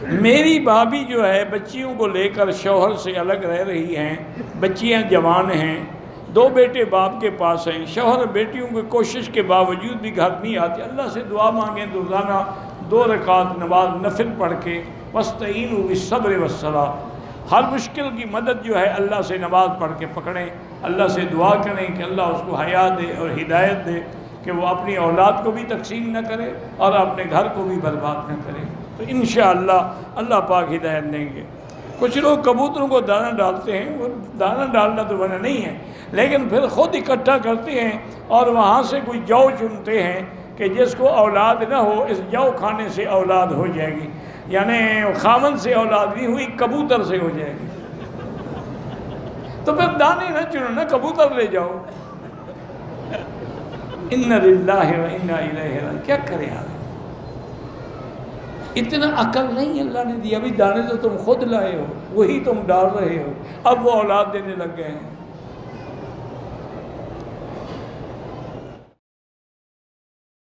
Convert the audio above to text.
میری بھابھی جو ہے بچیوں کو لے کر شوہر سے الگ رہ رہی ہیں، بچیاں جوان ہیں، 2 بیٹے باپ کے پاس ہیں، شوہر بیٹیوں کی کوشش کے باوجود بھی گھر نہیں آتے، اللہ سے دعا مانگیں روزانہ 2 رکعت نماز نفل پڑھ کے، وَاسْتَعِینُوا بِالصَّبْرِ وَالصَّلَاةِ، ہر مشکل کی مدد جو ہے اللہ سے نماز پڑھ کے پکڑیں، اللہ سے دعا کریں کہ اللہ اس کو حیا دے اور ہدایت دے کہ وہ اپنی اولاد کو بھی تقسیم نہ کرے اور اپنے گھر کو بھی برباد نہ کرے، تو انشاءاللہ اللہ پاک ہدایت دیں گے۔ کچھ لوگ کبوتروں کو دانہ ڈالتے ہیں، وہ دانہ ڈالنا تو منع نہیں ہے، لیکن پھر خود اکٹھا کرتے ہیں اور وہاں سے کوئی جو چنتے ہیں کہ جس کو اولاد نہ ہو اس جو کھانے سے اولاد ہو جائے گی، یعنی خاوند سے اولاد نہیں ہوئی، کبوتر سے ہو جائے گی، تو پھر دانے نہ چنو نا، کبوتر لے جاؤ۔ اِنَّ لِلَّهِ وَإِنَّا إِلَيْهِ راجعون، کیا کریں آپ؟ اتنا عقل نہیں اللہ نے دیا، ابھی دانے تو تم خود لائے ہو، وہی تم ڈال رہے ہو، اب وہ اولاد دینے لگ گئے ہیں۔